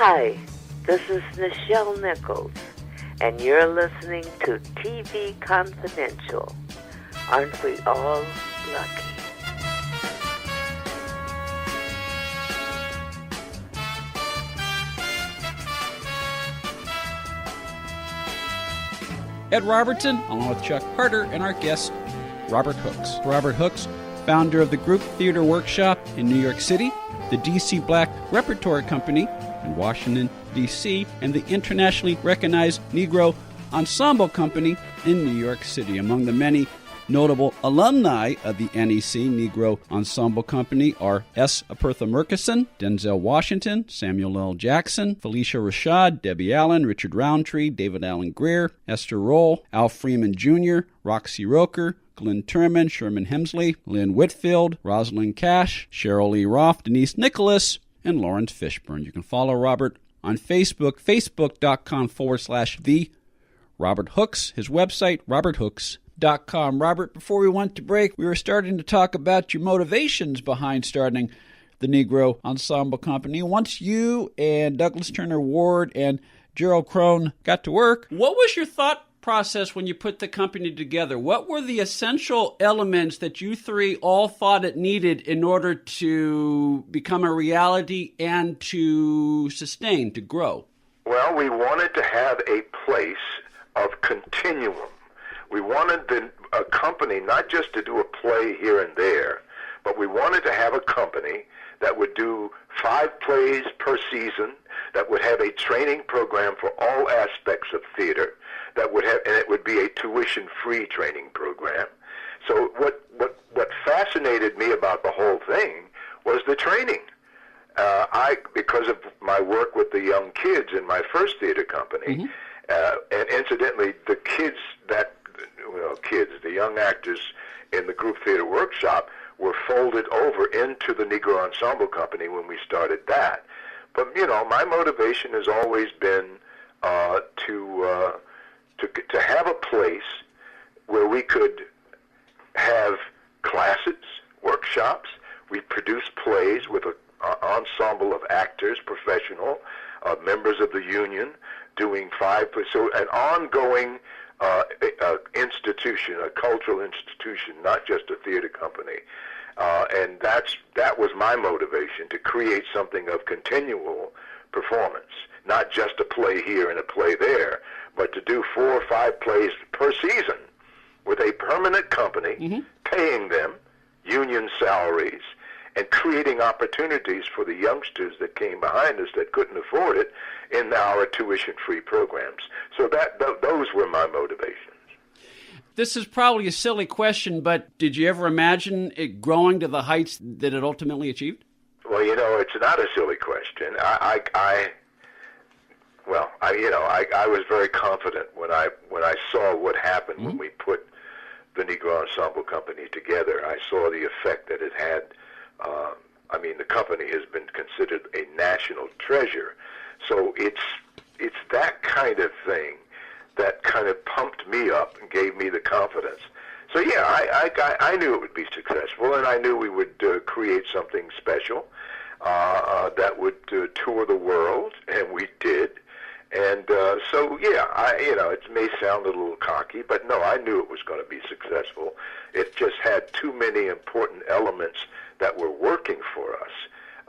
Hi, this is Nichelle Nichols, and you're listening to TV Confidential. Aren't we all lucky? Ed Robertson, along with Chuck Harter, and our guest, Robert Hooks. Robert Hooks, founder of the Group Theater Workshop in New York City, the D.C. Black Repertory Company in Washington, D.C., and the internationally recognized Negro Ensemble Company in New York City. Among the many notable alumni of the NEC Negro Ensemble Company are S. Apertha Murkison, Denzel Washington, Samuel L. Jackson, Felicia Rashad, Debbie Allen, Richard Roundtree, David Allen Greer, Esther Roll, Al Freeman Jr., Roxy Roker, Glenn Turman, Sherman Hemsley, Lynn Whitfield, Rosalind Cash, Cheryl Lee Roth, Denise Nicholas, and Lawrence Fishburne. You can follow Robert on Facebook, facebook.com/the Robert Hooks, his website, roberthooks.com. Robert, before we went to break, we were starting to talk about your motivations behind starting the Negro Ensemble Company. Once you and Douglas Turner Ward and Gerald Crone got to work, what was your thought process when you put the company together? What were the essential elements that you three all thought it needed in order to become a reality and to sustain, to grow? Well, we wanted to have a place of continuum. We wanted a company not just to do a play here and there, but we wanted to have a company that would do 5 plays per season, that would have a training program for all aspects of theater, that would have, and it would be a tuition-free training program. So what fascinated me about the whole thing was the training. Because of my work with the young kids in my first theater company, and incidentally, the the young actors in the Group Theater Workshop were folded over into the Negro Ensemble Company when we started that. But, my motivation has always been to have a place where we could have classes, workshops. We produce plays with an ensemble of actors, professional, members of the union, doing 5 plays. So an ongoing institution, a cultural institution, not just a theater company. And that was my motivation, to create something of continual performance, not just a play here and a play there, but to do 4 or 5 plays per season with a permanent company, paying them union salaries, and creating opportunities for the youngsters that came behind us that couldn't afford it in our tuition-free programs. So those were my motivations. This is probably a silly question, but did you ever imagine it growing to the heights that it ultimately achieved? Well, it's not a silly question. I was very confident when I saw what happened when we put the Negro Ensemble Company together. I saw the effect that it had. The company has been considered a national treasure. So it's that kind of thing that kind of pumped me up and gave me the confidence. So yeah, I knew it would be successful, and I knew we would create something special that would tour the world, and we did. And so yeah, it may sound a little cocky, but no, I knew it was going to be successful. It just had too many important elements that were working for us.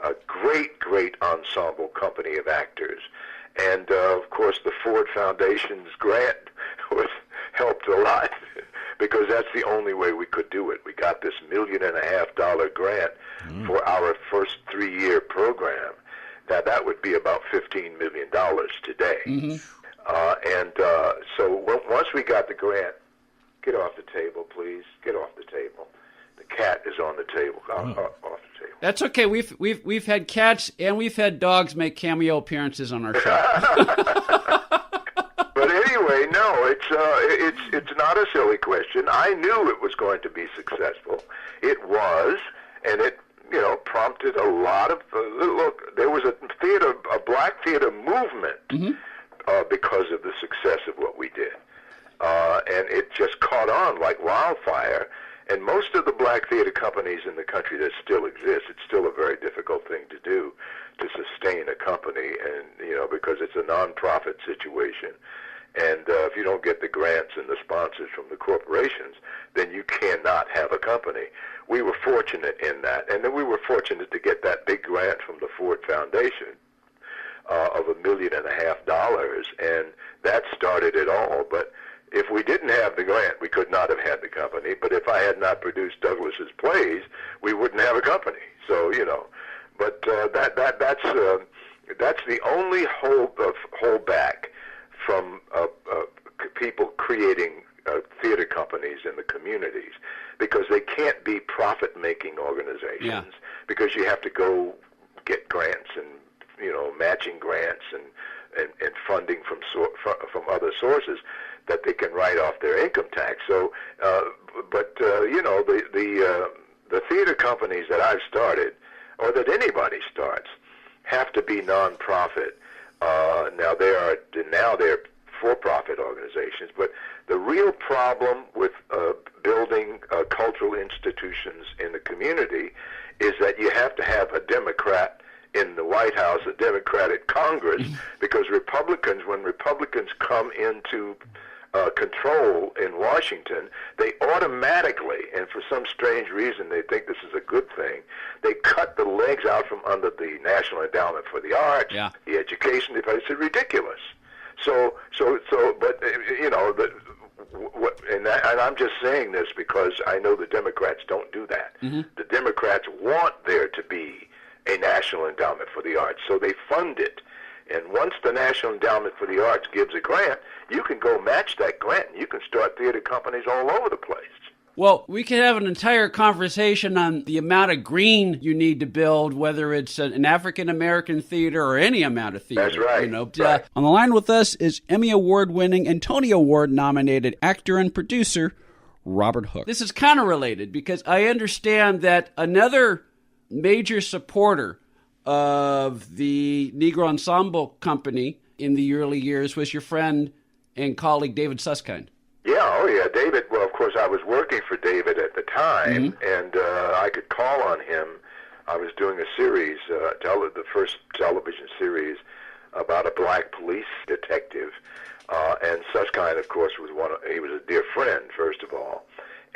A great ensemble company of actors. And, of course, the Ford Foundation's grant helped a lot, because that's the only way we could do it. We got this $1.5 million grant for our first 3-year program. Now, that would be about $15 million today. So once we got the grant, get off the table, please. Get off the table. The cat is on the table. Off the table. That's okay. We've had cats and we've had dogs make cameo appearances on our show. But anyway, no, it's not a silly question. I knew it was going to be successful. It was, and it prompted a lot of look. There was a black theater movement because of the success of what we did, and it just caught on like wildfire. And most of the black theater companies in the country that still exist, it's still a very difficult thing to do, to sustain a company and because it's a nonprofit situation. And if you don't get the grants and the sponsors from the corporations, then you cannot have a company. We were fortunate in that. And then we were fortunate to get that big grant from the Ford Foundation of $1.5 million, and that started it all. But if we didn't have the grant, we could not have had the company. But if I had not produced Douglas's plays, we wouldn't have a company. So, but that's the only holdback from people creating theater companies in the communities, because they can't be profit-making organizations, because you have to go get grants and matching grants and funding from other sources that they can write off their income tax. So, the theater companies that I've started, or that anybody starts, have to be nonprofit. Now they're for-profit organizations, but the real problem with building cultural institutions in the community is that you have to have a Democrat in the White House, a Democratic Congress, because when Republicans come into control in Washington, they automatically, and for some strange reason they think this is a good thing, they cut the legs out from under the National Endowment for the Arts, the education department. It's ridiculous. And I'm just saying this because I know the Democrats don't do that. The Democrats want there to be a National Endowment for the Arts, so they fund it. And once the National Endowment for the Arts gives a grant, you can go match that grant, and you can start theater companies all over the place. Well, we could have an entire conversation on the amount of green you need to build, whether it's an African-American theater or any amount of theater. That's right. Right. On the line with us is Emmy Award-winning and Tony Award-nominated actor and producer Robert Hooks. This is kind of related because I understand that another major supporter of the Negro Ensemble Company in the early years was your friend and colleague David Susskind. Yeah, David. Well, of course, I was working for David at the time, and I could call on him. I was doing a series, the first television series about a black police detective, and Susskind, of course, he was a dear friend, first of all,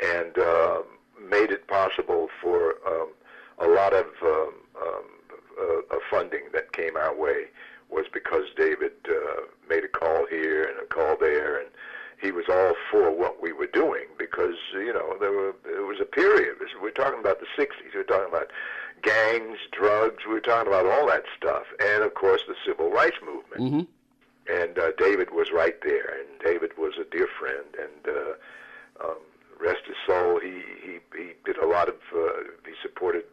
and made it possible for a lot of funding that came our way was because David made a call here and a call there, and he was all for what we were doing because, there was a period. We're talking about the 60s. We're talking about gangs, drugs. We're talking about all that stuff. And, of course, the civil rights movement. And David was right there. And David was a dear friend. And rest his soul, he did a lot of, he supported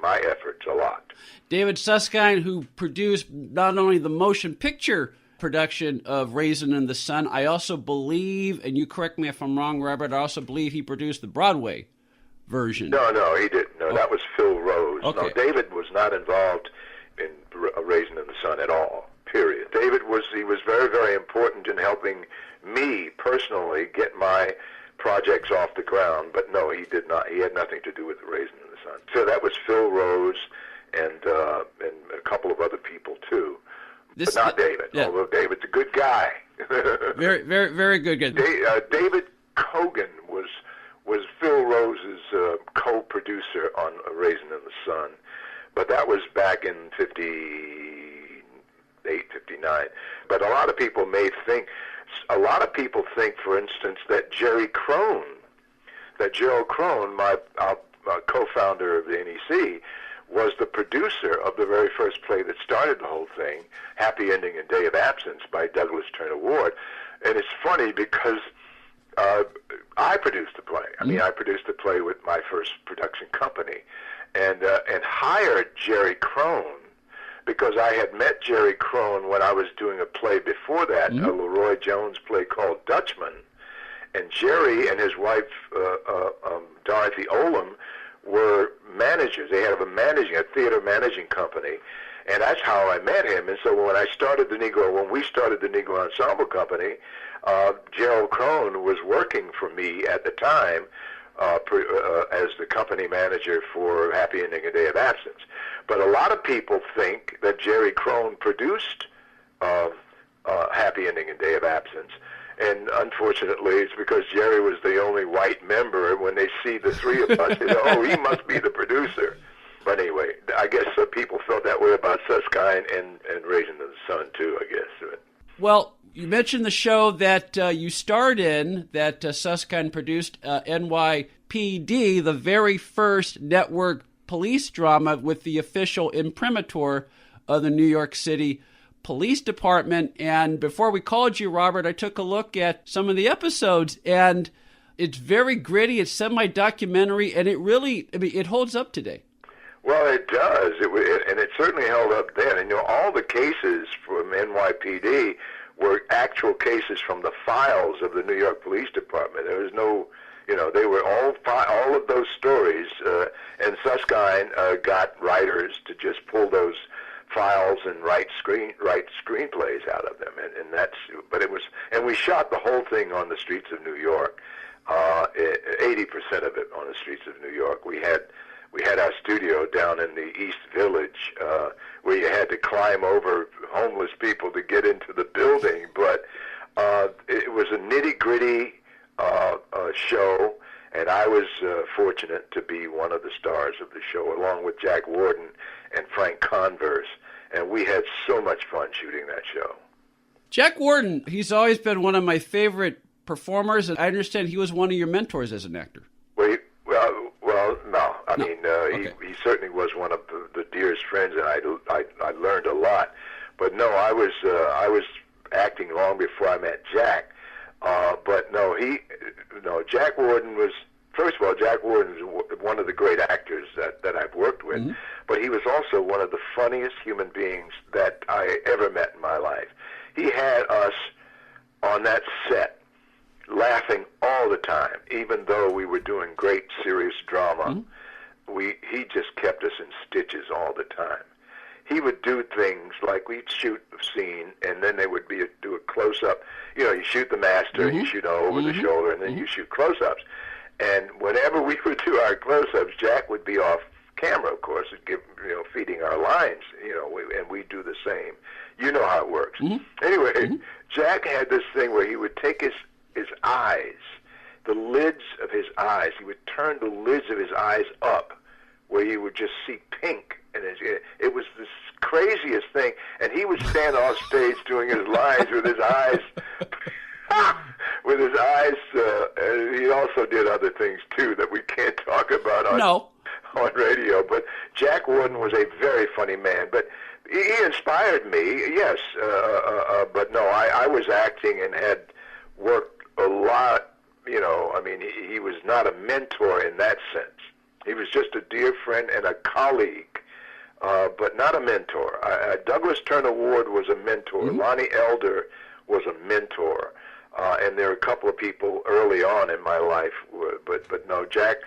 my efforts a lot. David Susskind, who produced not only the motion picture production of Raisin in the Sun, I also believe, and you correct me if I'm wrong, Robert, I also believe he produced the Broadway version. No, he didn't. No, that was Phil Rhodes. Okay. No, David was not involved in Raisin in the Sun at all, period. David was very, very important in helping me personally get my projects off the ground, but no, he did not. He had nothing to do with Raisin in the Sun. So that was Phil Rhodes and a couple of other people too. But not David, although David's a good guy. Very, very, very good guy. David Cogan was Phil Rhodes' co-producer on Raisin in the Sun, but that was back in 58, 59. But a lot of people think, for instance, that Gerald Crone, my co-founder of the NEC, was the producer of the very first play that started the whole thing, Happy Ending and Day of Absence by Douglas Turner Ward. And it's funny because I produced the play. I produced the play with my first production company and hired Jerry Crone because I had met Jerry Crone when I was doing a play before that, a Leroy Jones play called Dutchman. And Jerry and his wife, Dorothy Olam, were managers. They had a theater managing company, and that's how I met him. And so when we started the Negro Ensemble Company, Gerald Crone was working for me at the time as the company manager for Happy Ending and Day of Absence. But a lot of people think that Jerry Crone produced Happy Ending and Day of Absence. And unfortunately, it's because Jerry was the only white member. When they see the three of us, they go, oh, he must be the producer. But anyway, I guess people felt that way about Susskind and Raising the Sun, too, I guess. Well, you mentioned the show that you starred in, that Susskind produced, N.Y.P.D, the very first network police drama with the official imprimatur of the New York City Police Department. And before we called you, Robert, I took a look at some of the episodes, and it's very gritty, it's semi-documentary, and it really, it holds up today. Well, it does, and it certainly held up then. And all the cases from NYPD were actual cases from the files of the New York Police Department. There was no, they were all of those stories, and Susskind got writers to just pull those files and write screenplays out of them, and that's. But it was, and we shot the whole thing on the streets of New York. 80% of it on the streets of New York. We had our studio down in the East Village, where you had to climb over homeless people to get into the building. But it was a nitty-gritty show, and I was fortunate to be one of the stars of the show, along with Jack Warden and Frank Converse. And we had so much fun shooting that show. Jack Warden, he's always been one of my favorite performers, and I understand he was one of your mentors as an actor. Well, no. I mean, Okay. he certainly was one of the dearest friends, and I learned a lot. But no, I was acting long before I met Jack. But no, Jack Warden was. First of all, Jack Warden is one of the great actors that I've worked with, Mm-hmm. but he was also one of the funniest human beings that I ever met in my life. He had us on that set laughing all the time, even though we were doing great serious drama. Mm-hmm. He just kept us in stitches all the time. He would do things like we'd shoot a scene, and then they would do a close-up. You shoot the master, Mm-hmm. you shoot over the shoulder, and then you shoot close-ups. And whenever we would do our close-ups, Jack would be off camera, of course, and feeding our lines, and we'd do the same. You know how it works. Mm-hmm. Anyway, Jack had this thing where he would take his eyes, the lids of his eyes, he would turn the lids of his eyes up, where you would just see pink. And it was this craziest thing. And he would stand off stage doing his lines with his eyes... with his eyes, and he also did other things, too, that we can't talk about on radio. But Jack Warden was a very funny man. But he inspired me, yes. But no, I was acting and had worked a lot. He was not a mentor in that sense. He was just a dear friend and a colleague, but not a mentor. Douglas Turner Ward was a mentor. Mm-hmm. Lonnie Elder was a mentor. And there are a couple of people early on in my life, but no, Jack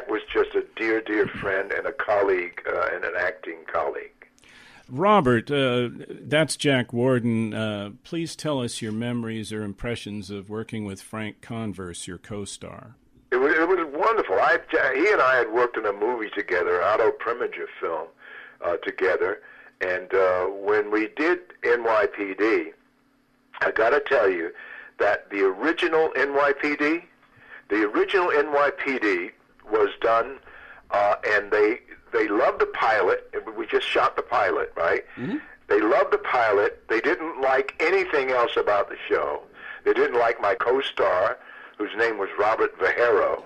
was just a dear, dear friend and a colleague and an acting colleague. Robert, that's Jack Warden. Please tell us your memories or impressions of working with Frank Converse, your co-star. It was wonderful. He and I had worked in a movie together, Otto Preminger film together, and when we did NYPD, I got to tell you, that the original NYPD was done, and they loved the pilot. We just shot the pilot, right? Mm-hmm. They loved the pilot. They didn't like anything else about the show. They didn't like my co-star, whose name was Robert Vajero,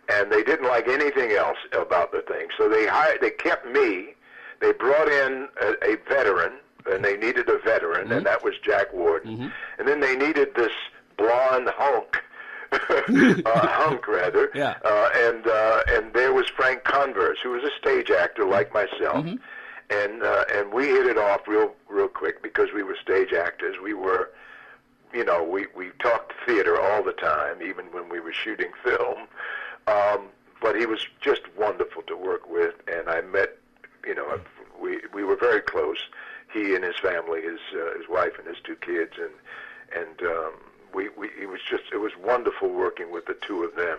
and they didn't like anything else about the thing. So they kept me. They brought in a veteran, and they needed a veteran, mm-hmm. and that was Jack Warden. Mm-hmm. And then they needed this blonde hunk, Yeah. And there was Frank Converse, who was a stage actor like myself, mm-hmm. And we hit it off real quick because we were stage actors. We were, we talked theater all the time, even when we were shooting film. But he was just wonderful to work with, and I met, we were very close. He and his family, his wife and his two kids, and it was wonderful working with the two of them.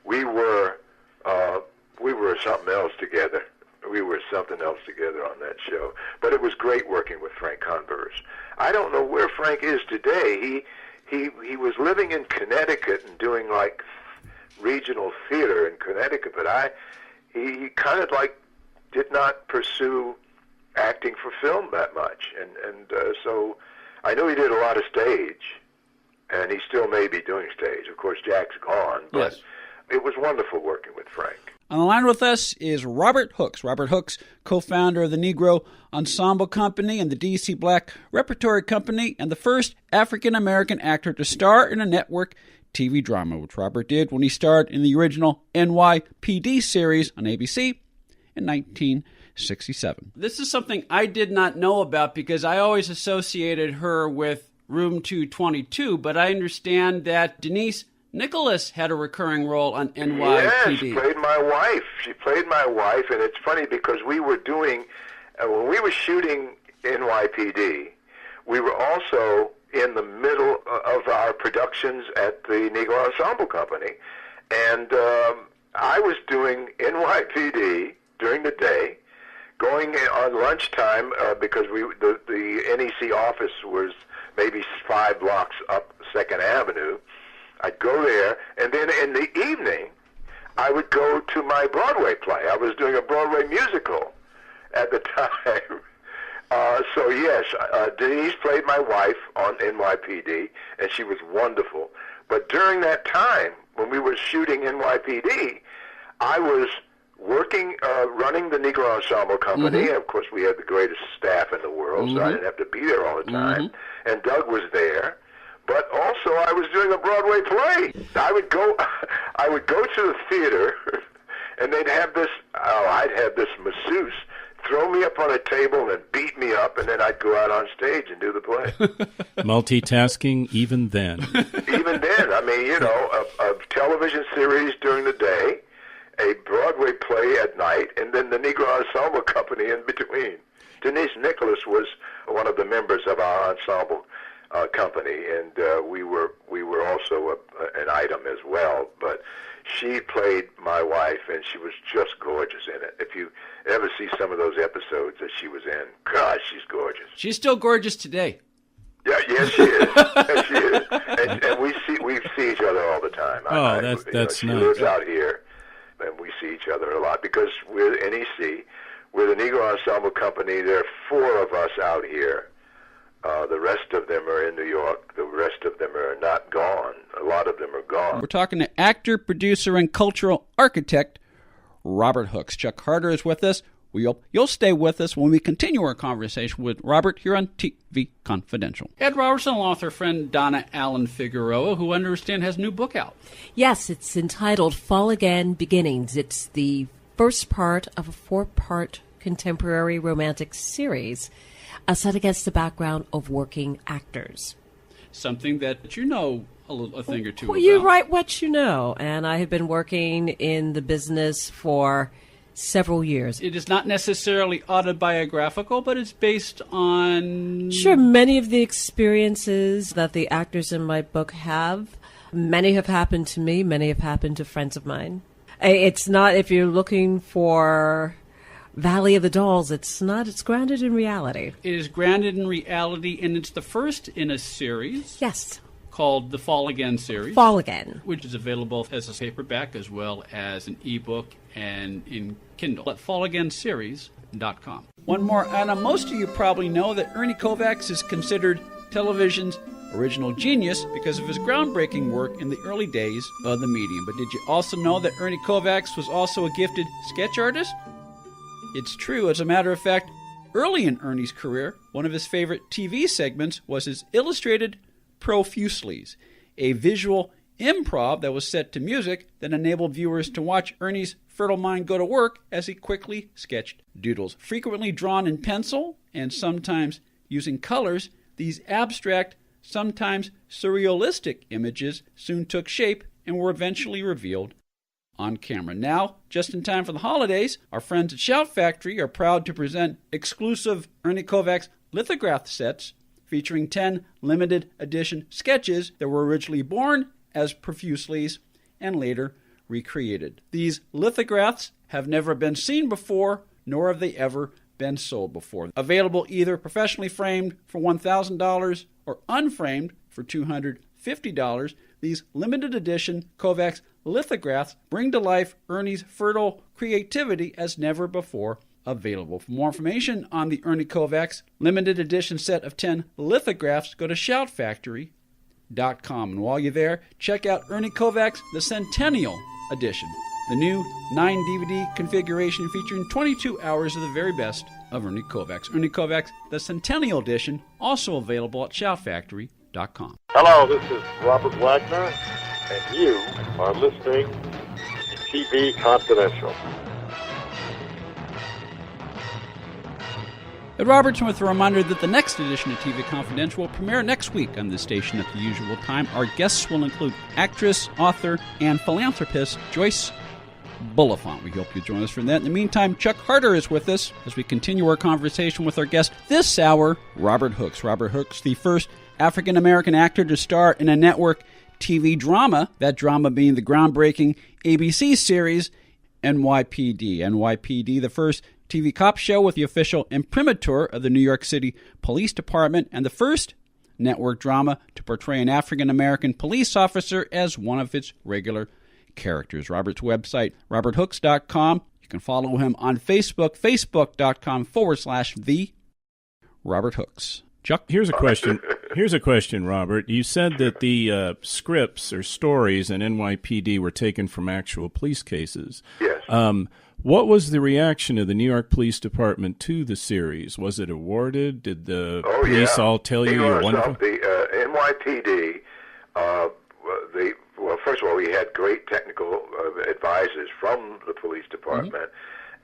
We were something else together. We were something else together on that show. But it was great working with Frank Converse. I don't know where Frank is today. He was living in Connecticut and doing like regional theater in Connecticut, but he kind of like did not pursue acting for film that much, and so I know he did a lot of stage, and he still may be doing stage. Of course, Jack's gone, but yes. It was wonderful working with Frank. On the line with us is Robert Hooks. Robert Hooks, co-founder of the Negro Ensemble Company and the DC Black Repertory Company, and the first African-American actor to star in a network TV drama, which Robert did when he starred in the original N.Y.P.D. series on ABC in 1967. This is something I did not know about because I always associated her with Room 222, but I understand that Denise Nicholas had a recurring role on NYPD. Yes, she played my wife. She played my wife, and it's funny because we were doing, when we were shooting NYPD, we were also in the middle of our productions at the Negro Ensemble Company, and I was doing NYPD during the day, going on lunchtime because the NEC office was maybe 5 blocks up 2nd Avenue. I'd go there, and then in the evening, I would go to my Broadway play. I was doing a Broadway musical at the time. So yes, Denise played my wife on NYPD, and she was wonderful. But during that time, when we were shooting NYPD, I was working, running the Negro Ensemble Company. Mm-hmm. And of course, we had the greatest staff in the world, so I didn't have to be there all the time. Mm-hmm. And Doug was there. But also, I was doing a Broadway play. I would go to the theater, and they'd have this. I'd have this masseuse throw me up on a table and beat me up, and then I'd go out on stage and do the play. Multitasking, even then. Even then, I mean, you know, a television series during the day, a Broadway play at night, and then the Negro Ensemble Company in between. Denise Nicholas was one of the members of our ensemble company, and we were also an item as well. But she played my wife, and she was just gorgeous in it. If you ever see some of those episodes that she was in, gosh, she's gorgeous. She's still gorgeous today. Yeah, yes, she is. Yes, she is. And we see each other all the time. That's she nice. She lives out here, and we see each other a lot because we're NEC. We're the Negro Ensemble Company. There are 4 of us out here. The rest of them are in New York. The rest of them are not gone. A lot of them are gone. We're talking to actor, producer, and cultural architect Robert Hooks. Chuck Harter is with us. You'll stay with us when we continue our conversation with Robert here on TV Confidential. Ed Robertson, along with our friend Donna Allen Figueroa, who I understand has a new book out. Yes, it's entitled Fall Again Beginnings. It's the first part of a 4-part contemporary romantic series set against the background of working actors. Something that you know a thing or two about. You write what you know, and I have been working in the business for several years. It is not necessarily autobiographical, but it's based on... Sure, many of the experiences that the actors in my book have, many have happened to me, many have happened to friends of mine. It's not, if you're looking for Valley of the Dolls, it's not, it's grounded in reality. It is grounded in reality, and it's the first in a series. Yes. Called the Fall Again series. Fall Again. Which is available as a paperback as well as an ebook and in Kindle at fallagainseries.com. One more, Anna. Most of you probably know that Ernie Kovacs is considered television's original genius because of his groundbreaking work in the early days of the medium. But did you also know that Ernie Kovacs was also a gifted sketch artist? It's true. As a matter of fact, early in Ernie's career, one of his favorite TV segments was his illustrated Profusely's, a visual improv that was set to music that enabled viewers to watch Ernie's fertile mind go to work as he quickly sketched doodles. Frequently drawn in pencil and sometimes using colors, these abstract, sometimes surrealistic images soon took shape and were eventually revealed on camera. Now, just in time for the holidays, our friends at Shout Factory are proud to present exclusive Ernie Kovacs lithograph sets featuring 10 limited edition sketches that were originally born as Profusely's and later recreated. These lithographs have never been seen before nor have they ever been sold before. Available either professionally framed for $1,000 or unframed for $250, these limited edition Kovacs lithographs bring to life Ernie's fertile creativity as never before available. For more information on the Ernie Kovacs limited edition set of 10 lithographs, go to shoutfactory.com. And while you're there, check out Ernie Kovacs The Centennial Edition, the new 9-DVD configuration featuring 22 hours of the very best of Ernie Kovacs. Ernie Kovacs The Centennial Edition, also available at shoutfactory.com. Hello, this is Robert Wagner, and you are listening to TV Confidential. Ed Robertson with a reminder that the next edition of TV Confidential will premiere next week on this station at the usual time. Our guests will include actress, author, and philanthropist Joyce Bulifant. We hope you join us for that. In the meantime, Chuck Harter is with us as we continue our conversation with our guest this hour, Robert Hooks. Robert Hooks, the first African-American actor to star in a network TV drama, that drama being the groundbreaking ABC series N.Y.P.D. N.Y.P.D., the first TV cop show with the official imprimatur of the New York City Police Department, and the first network drama to portray an African-American police officer as one of its regular characters. Robert's website, roberthooks.com. You can follow him on Facebook, facebook.com/the Robert Hooks. Chuck? Here's a question, Robert. You said that the scripts or stories in NYPD were taken from actual police cases. Yes. What was the reaction of the New York Police Department to the series? Was it awarded? Did the police all tell you you're wonderful? The NYPD, well, first of all, we had great technical advisors from the police department,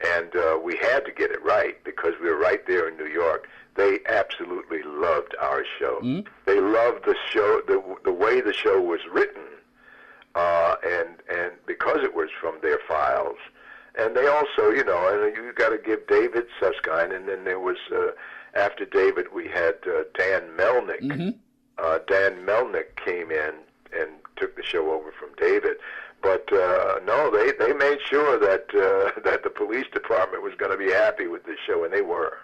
and we had to get it right because we were right there in New York. They absolutely loved our show. They loved the show, the way the show was written, and because it was from their files. And they also, and you got to give David Susskind, and then there was, after David, we had Dan Melnick. Dan Melnick came in and took the show over from David. But no, they made sure that that the police department was going to be happy with the show, and they were.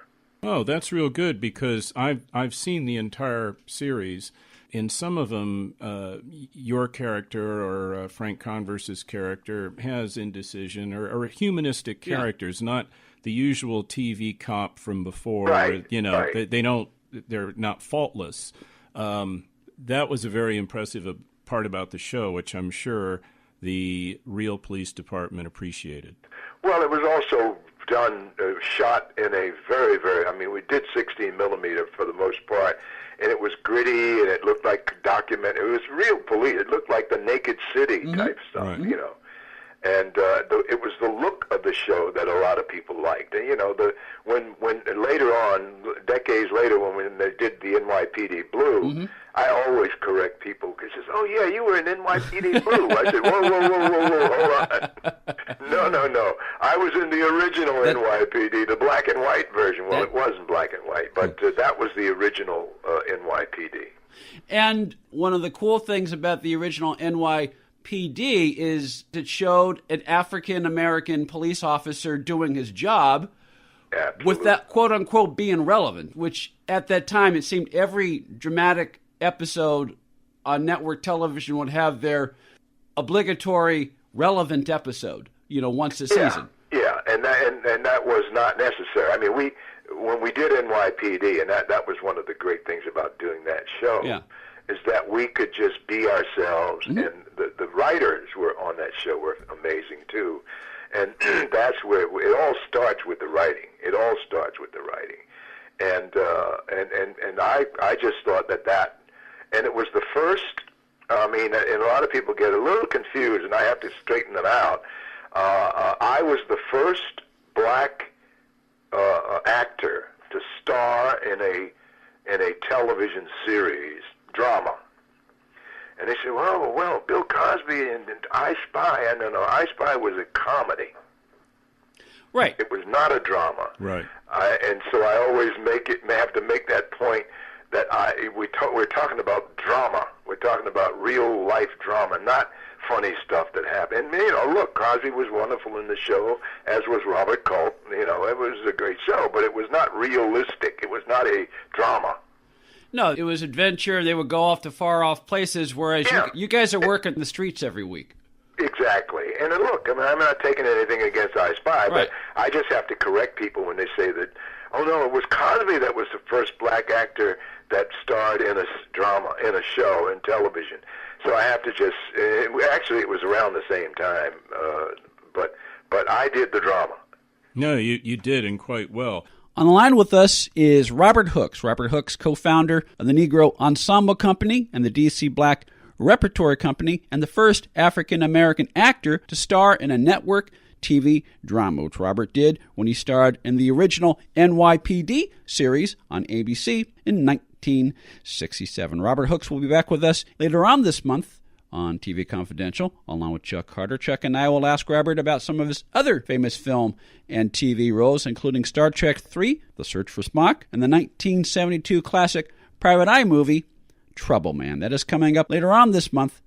Oh, that's real good because I've seen the entire series. In some of them, your character or Frank Converse's character has indecision or humanistic characters, not the usual TV cop from before. Right, They're not faultless. That was a very impressive part about the show, which I'm sure the real police department appreciated. Well, it was also shot in a very, we did 16 millimeter for the most part. And it was gritty, and it looked like document. It was real police. It looked like the Naked City type stuff, And it was the look of the show that a lot of people liked. And when later on, decades later, when they did the NYPD Blue, I always correct people because says, "Oh yeah, you were in NYPD Blue." I said, "Whoa, hold on, no, I was in the original NYPD, the black and white version." Well, it wasn't black and white, but that was the original NYPD. And one of the cool things about the original NYPD is it showed an African-American police officer doing his job. Absolutely. With that quote-unquote being relevant, which at that time it seemed every dramatic episode on network television would have their obligatory relevant episode, once a season. Yeah, and that was not necessary. I mean, when we did NYPD, and that was one of the great things about doing that show, is that we could just be ourselves, and the writers were on that show were amazing too. And that's where it all starts with the writing. And I just thought that, and it was the first. And a lot of people get a little confused, and I have to straighten them out. I was the first black actor to star in a television series drama. And they said, well, Bill Cosby and I Spy. No, I Spy was a comedy. Right. It was not a drama. Right. And so I always have to make that point that we're talking about drama. We're talking about real life drama, not funny stuff that happened. And, look, Cosby was wonderful in the show, as was Robert Culp. It was a great show, but it was not realistic. It was not a drama. No, it was adventure. They would go off to far-off places, whereas you guys are working the streets every week. Exactly. And look, I'm not taking anything against I Spy, right. But I just have to correct people when they say that, oh, no, it was Cosby that was the first black actor that starred in a drama, in a show, in television. So I have to just, actually it was around the same time, but I did the drama. No, you did, and quite well. On the line with us is Robert Hooks. Robert Hooks, co-founder of the Negro Ensemble Company and the DC Black Repertory Company, and the first African-American actor to star in a network TV drama, which Robert did when he starred in the original N.Y.P.D. series on ABC in 1967. Robert Hooks will be back with us later on this month on TV Confidential, along with Chuck Harter. Chuck and I will ask Robert about some of his other famous film and TV roles, including Star Trek III, The Search for Spock, and the 1972 classic Private Eye movie, Trouble Man. That is coming up later on this month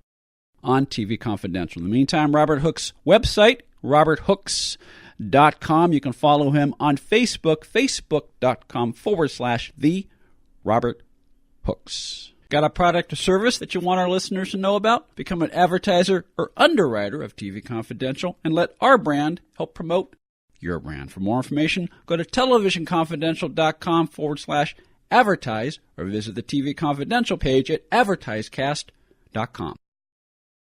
on TV Confidential. In the meantime, Robert Hooks' website, roberthooks.com. You can follow him on Facebook, facebook.com/The Robert Hooks. Got a product or service that you want our listeners to know about? Become an advertiser or underwriter of TV Confidential and let our brand help promote your brand. For more information, go to televisionconfidential.com/advertise or visit the TV Confidential page at advertisecast.com.